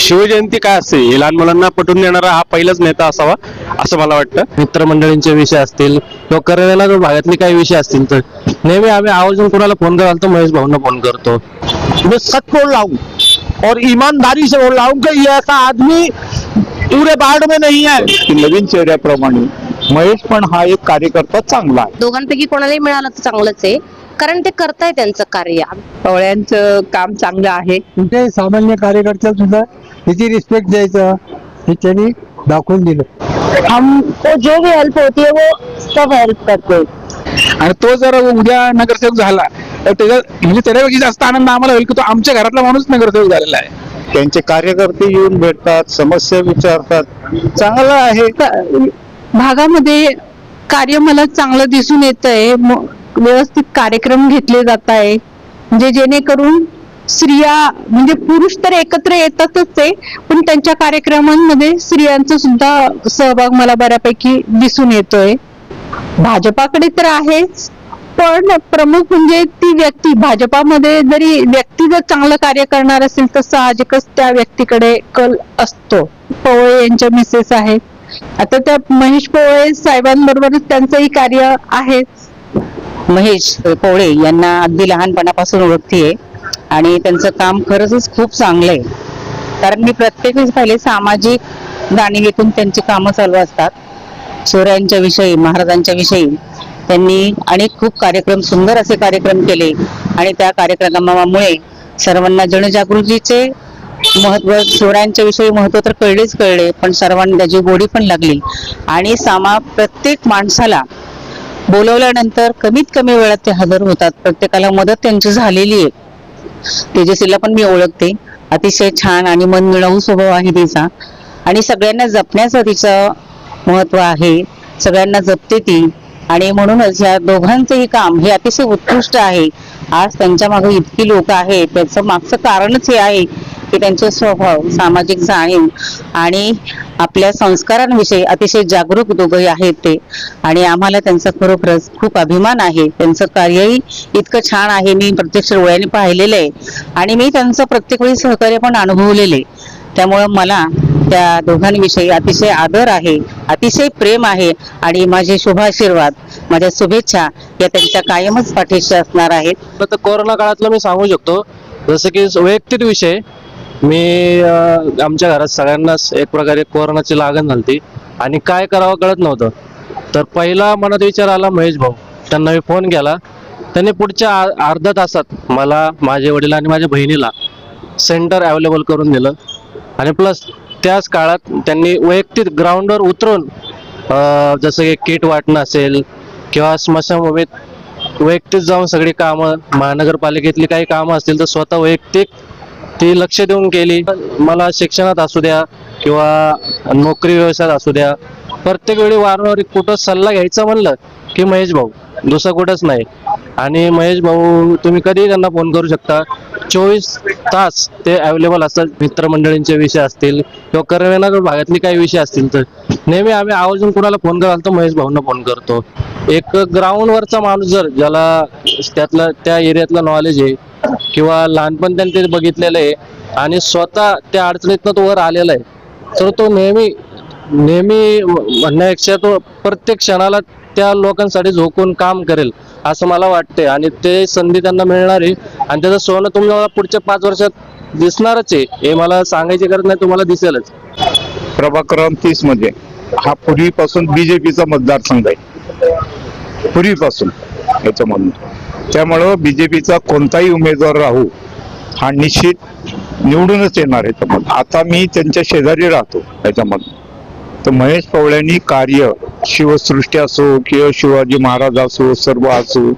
शिवजयंती काय असते हे लहान मुलांना पटवून देणारा हा पहिलाच नेता असावा असं मला वाटतं. मित्रमंडळींचे विषय असतील किंवा करवेला भागातले काही विषय असतील तर नेहमी आम्ही आवर्जून कुणाला फोन कराल तर महेश भाऊंना फोन करतो. मैं सच बोल रहा हूँ और ईमानदारी से बोल रहा हूँ कि ये ऐसा आदमी पूरे बाढ़ में नहीं है की नवीन चेहऱ्याप्रमाणे महेश पण हा एक कार्यकर्ता चांगला आहे. दोघांपैकी कोणालाही मिळालं तर चांगलंच आहे, कारण ते करताय त्यांचं कार्य. पवळ्यांचं काम चांगलं आहे. कुठे सामान्य कार्यकर्त्या सुद्धा त्याची रिस्पेक्ट द्यायचं हे त्यांनी दाखवून दिलं. हमको जो भी हेल्प होती है वो सब हेल्प करते. आणि तो जर उद्या नगरसेवक झाला तर त्याचा म्हणजे त्याच्यापेक्षा जास्त आनंद आम्हाला होईल की तो आमच्या घरातला माणूस नगरसेवक झालेला आहे. त्यांचे कार्यकर्ते येऊन भेटतात, समस्या विचारतात, चांगलं आहे. भागामध्ये कार्य मला चांगलं दिसून येत आहे. व्यवस्थित कार्यक्रम घेतले जात आहे, म्हणजे जेणेकरून स्त्रिया म्हणजे पुरुष तर एकत्र येतातच आहे, पण त्यांच्या कार्यक्रमांमध्ये स्त्रियांचा सुद्धा सहभाग मला बऱ्यापैकी दिसून येतोय. भाजपाकडे तर आहेच, पण प्रमुख म्हणजे ती व्यक्ती. भाजपामध्ये जरी व्यक्ती जर चांगलं कार्य करणार असेल तर साहजिकच त्या व्यक्तीकडे कल असतो. पवळे यांच्या मिसेस आहेत, आता त्या महेश पवळे साहेबांबरोबरच त्यांचंही कार्य आहे. महेश पवळे यांना अगदी लहानपणापासून ओळखतीये आणि त्यांचं काम खरंच खूप चांगलं आहे. कारण मी प्रत्येक वेळेस पाहिले सामाजिक जाणीवेतून त्यांची कामं चालू असतात. शिवरायांच्या विषयी, महाराजांच्या विषयी त्यांनी अनेक खूप कार्यक्रम, सुंदर असे कार्यक्रम केले आणि त्या कार्यक्रमामुळे सर्वांना जनजागृतीचे महत्व, शिवरायांच्या विषयी महत्व तर कळले, पण सर्वांना त्याची गोडी पण लागली. आणि प्रत्येक माणसाला बोलवल्यानंतर कमीत कमी वेळात ते हजर होतात. प्रत्येकाला मदत त्यांची झालेली आहे. तेजस्वीला पण मी ओळखते, अतिशय छान आणि मनमिळावू स्वभाव आहे तिचा आणि सगळ्यांना जपण्याचं तिचं महत्व आहे. सगळ्यांना जपते ती आणि म्हणूनच या दोघांचंही काम हे अतिशय उत्कृष्ट आहे. आज त्यांच्या मागे इतकी लोक आहेत, त्याचं मागचं कारणच हे आहे की त्यांचे स्वभाव, सामाजिक जाणीव आणि आपल्या संस्कारांविषयी अतिशय जागरूक दोघंही आहेत ते. आणि आम्हाला त्यांचा खरोखरच खूप अभिमान आहे. त्यांचं कार्यही इतकं छान आहे. मी प्रत्यक्ष डोळ्याने पाहिलेलं आहे आणि मी त्यांचं प्रत्येक वेळी सहकार्य पण अनुभवलेलं आहे. त्यामुळं मला त्या दोघांविषयी अतिशय आदर आहे, अतिशय प्रेम आहे आणि माझे शुभाशीर्वाद, माझ्या शुभेच्छा या त्यांच्या कायमच पाठीशी असणार आहेत. तर कोरोना काळातलं मी सांगू शकतो, जसं की वैयक्तिक विषय, मी आमच्या घरात सगळ्यांनाच एक प्रकारे कोरोनाची लागण झाली आणि काय करावं कळत नव्हतं. तर पहिला मनात विचार आला महेश भाऊ. त्यांना मी फोन केला. त्यांनी पुढच्या अर्ध्या तासात मला, माझे वडील आणि माझ्या बहिणीला सेंटर अवेलेबल करून दिलं आणि प्लस त्याच काळात त्यांनी वैयक्तिक ग्राउंडवर उतरून जसं की किट वाटणं असेल किंवा स्मशानभूमीत वैयक्तिक जाऊन सगळी कामं, महानगरपालिकेतली काही कामं असतील तर स्वतः वैयक्तिक ती लक्ष देऊन केली. मला शिक्षणात असू द्या किंवा नोकरी व्यवसायात असू द्या, प्रत्येक वेळी वारंवार कुठं सल्ला घ्यायचा म्हणलं की महेश भाऊ, दुसरं कुठंच नाही. आणि महेश भाऊ तुम्ही कधीही त्यांना फोन करू शकता, 24 तास ते अवेलेबल असतात. मित्रमंडळींचे विषय असतील किंवा करवेला भागातले काही विषय असतील तर नेहमी आम्ही आवर्जून कुणाला फोन कराल तर महेश भाऊंना फोन करतो. एक ग्राउंडवरचा माणूस जर ज्याला त्यातलं त्या एरियातलं नॉलेज आहे किंवा लहानपण त्यांनी ते बघितलेलं आहे आणि स्वतः त्या अडचणीतनं तो वर आलेला आहे, तर तो नेहमी म्हणण्यापेक्षा तो प्रत्येक क्षणाला त्या लोकांसाठी झोकून काम करेल असं मला वाटते. आणि ते संधी त्यांना मिळणार आहे आणि त्याचं सोनं तुम्हाला पुढच्या 5 वर्षात दिसणारच आहे, हे मला सांगायची गरज नाही, तुम्हाला दिसेलच. प्रभाग क्रमांक 30 मध्ये हा पूर्वीपासून बीजेपीचा मतदारसंघ आहे, पूर्वीपासून याच्यामधून. त्यामुळं बीजेपीचा कोणताही उमेदवार राहू हा निश्चित निवडूनच येणार आहे. आता मी त्यांच्या शेजारी राहतो याच्यामधून. तर महेश पवळ्यांनी कार्य, शिवसृष्टी असो किंवा शिवाजी महाराज असो, सर्व असो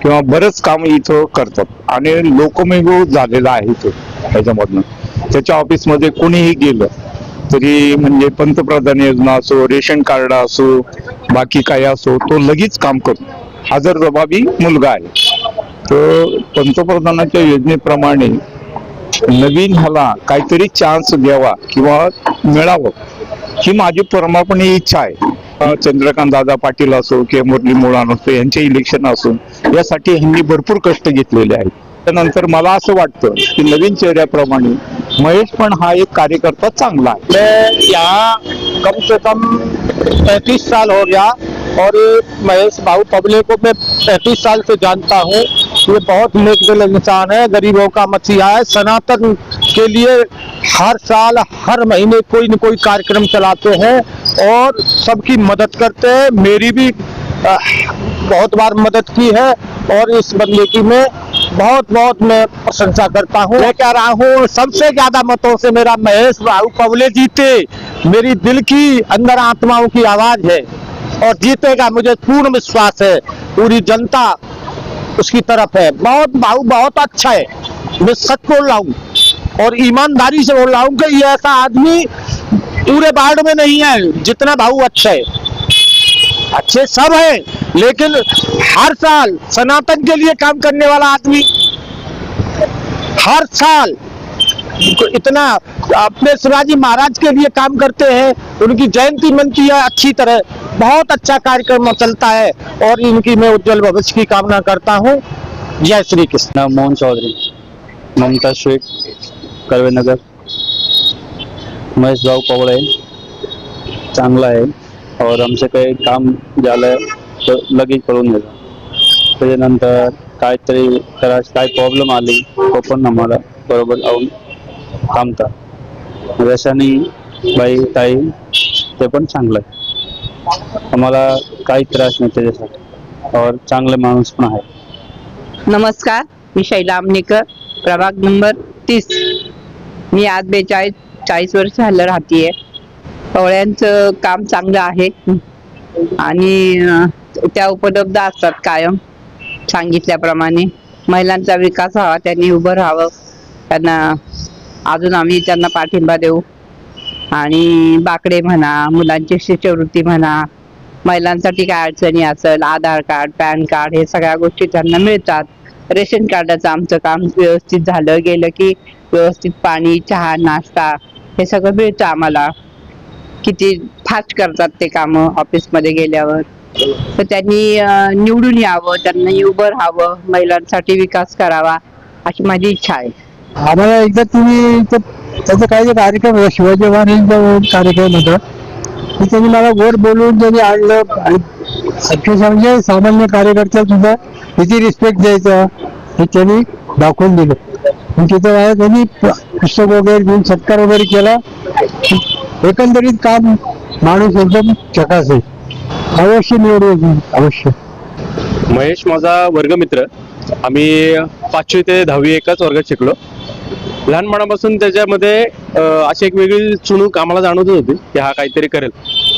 किंवा बरंच काम इथं करतात आणि लोकमेव झालेला आहे इथं याच्यामधनं. त्याच्या ऑफिसमध्ये कोणीही गेलं तरी म्हणजे पंतप्रधान योजना असो, रेशन कार्ड असो, बाकी काही असो, तो लगेच काम करतो. हजरजबाबी मुलगा आहे. तर पंतप्रधानाच्या योजनेप्रमाणे नवीन ह्याला काहीतरी चान्स द्यावा किंवा मिळावं ही माझी परमापणी इच्छा आहे. चंद्रकांत दादा पाटील असो किंवा मुरली मोळान असो, यांचे इलेक्शन असो, यासाठी ह्यांनी भरपूर कष्ट घेतलेले आहेत. त्यानंतर मला असं वाटतं की नवीन चेहऱ्याप्रमाणे महेश पण हा एक कार्यकर्ता चांगला आहे. मैं यहाँ कम से कम 35 साल हो गया और ये महेश बाबू पबले को मैं 35 साल से जानता हूँ। ये बहुत नेक इंसान है, गरीबों का मसीहा है। सनातन के लिए हर साल हर महीने कोई न कोई कार्यक्रम चलाते हैं और सबकी मदद करते हैं। मेरी भी बहुत बार मदद की है और इस बंदे की मैं बहुत मैं प्रशंसा करता हूँ। मैं कह रहा हूँ सबसे ज्यादा मतों से मेरा महेश बाबू पवले जीते। मेरी दिल की अंदर आत्माओं की आवाज है और जीतेगा, मुझे पूर्ण विश्वास है। पूरी जनता उसकी तरफ है। बाबू बहुत अच्छा है, मैं सच बोल रहा हूँ और ईमानदारी से बोल रहा हूँ कि ये ऐसा आदमी पूरे वार्ड में नहीं है जितना बाबू अच्छा है। अच्छे सब है लेकिन हर साल सनातन के लिए काम करने वाला आदमी हर साल इतना अपने शिवाजी महाराज के लिए काम करते हैं। उनकी जयंती मनती है अच्छी तरह, बहुत अच्छा कार्यक्रम चलता है और इनकी मैं उज्जवल भविष्य की कामना करता हूँ। जय श्री कृष्ण। नाम मोहन चौधरी, ममता शेख, कर्वेनगर. महेश भाऊ पवळे चांगला आहे और आमचं काही काम झालं तर लगेच करून देतो. त्याच्यानंतर काहीतरी त्याला काय प्रॉब्लेम आली तो पण आम्हाला बरोबर लावून थांबतात. रशानी बाई ताई ते पण चांगलं आहे, आम्हाला काही त्रास नाही त्याच्यासाठी और चांगले माणूस पण आहे. नमस्कार, मी शैला आमनेकर, प्रभाग नंबर 30. मी आज 40 वर्ष झालं राहतीये. पवळ्यांचं काम चांगलं आहे आणि त्या उपलब्ध असतात कायम सांगितल्याप्रमाणे. महिलांचा विकास व्हावा, त्यांनी उभं राहावं, त्यांना अजून आम्ही त्यांना पाठिंबा देऊ. आणि बाकडे म्हणा, मुलांची शिष्यवृत्ती म्हणा, महिलांसाठी काय अडचणी असेल, आधार कार्ड, पॅन कार्ड हे सगळ्या गोष्टी त्यांना मिळतात. रेशन कार्डाचं आमचं काम व्यवस्थित झालं, गेलं की व्यवस्थित पाणी, चहा, नाश्ता हे सगळं मिळतं आम्हाला. किती फास्ट करतात ते कामं ऑफिसमध्ये गेल्यावर. तर त्यांनी निवडून यावं, त्यांनी उभं राहावं, महिलांसाठी विकास करावा अशी माझी इच्छा आहे. आम्हाला एकदा तुम्ही त्याचा काही जे कार्यक्रम होता, शिवाजी महाराजांचा कार्यक्रम होता, की त्यांनी मला वर बोलवून त्यांनी आणलं आणि अक्षरशः म्हणजे सामान्य कार्यकर्त्याला सुद्धा किती रिस्पेक्ट द्यायचा हे त्यांनी दाखवून दिलं. तिथं त्यांनी पुस्तक वगैरे देऊन सत्कार वगैरे केला. एकंदरीत काम माणूस एकदम चकास आहे. अवश्य निवडून अवश्य. महेश माझा वर्गमित्र, आम्ही 5वी ते 10वी एकाच वर्गात शिकलो. लहानपणापासून त्याच्यामध्ये अशी एक वेगळी चुणूक आम्हाला जाणवत होती की हा काहीतरी करेल.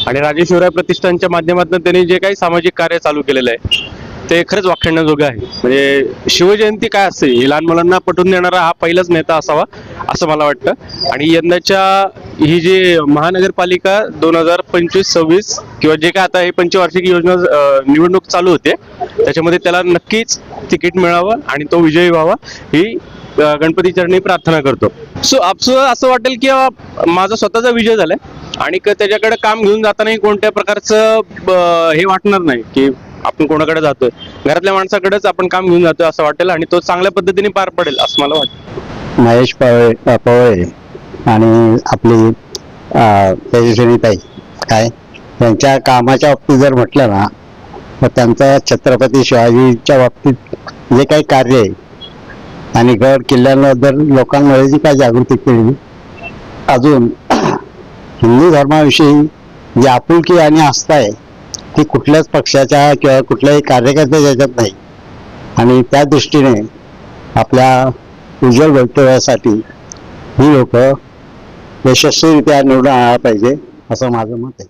आणि राजे शिवराय प्रतिष्ठानच्या माध्यमातून त्यांनी जे काही सामाजिक कार्य चालू केलेलं आहे ते खरंच वाखाणण्याजोगं आहे. म्हणजे शिवजयंती काय असते हे लहान मुलांना पटवून देणारा हा पहिलाच नेता असावा असं मला वाटतं. आणि यंदाच्या ही जी महानगरपालिका 2025-26 किंवा जे काय आता हे पंचवार्षिक योजना निवडणूक चालू होते त्याच्यामध्ये त्याला नक्कीच तिकीट मिळावं आणि तो विजयी व्हावा ही गणपती चरणी प्रार्थना करतो. सो आपसं असं वाटेल की माझा स्वतःचा विजय झालाय आणि त्याच्याकडे काम घेऊन जातानाही कोणत्या प्रकारचं हे वाटणार नाही की आपण कोणाकडे जातोय, घरातल्या माणसाकडेच आपण काम घेऊन जातोय असं वाटेल आणि तो चांगल्या पद्धतीने पार पडेल असं मला वाटतं. महेश पवळे आणि आपली तेजस्विनीताई काय त्यांच्या कामाच्या बाबतीत जर म्हटलं ना तर त्यांचं छत्रपती शिवाजीच्या बाबतीत जे काही कार्य आहे आणि गड किल्ल्यांबद्दल लोकांमध्ये जी काय जागृती केली, अजून हिंदू धर्माविषयी जी आपुलकी आणि आस्था आहे ती कुठल्याच पक्षाच्या किंवा कुठल्याही कार्यकर्त्याच्या याच्यात नाही. आणि त्या दृष्टीने आपल्या उज्ज्वल भवितव्यासाठी ही लोक यशस्वीरित्या निवडून आणायला पाहिजे असं माझं मत आहे.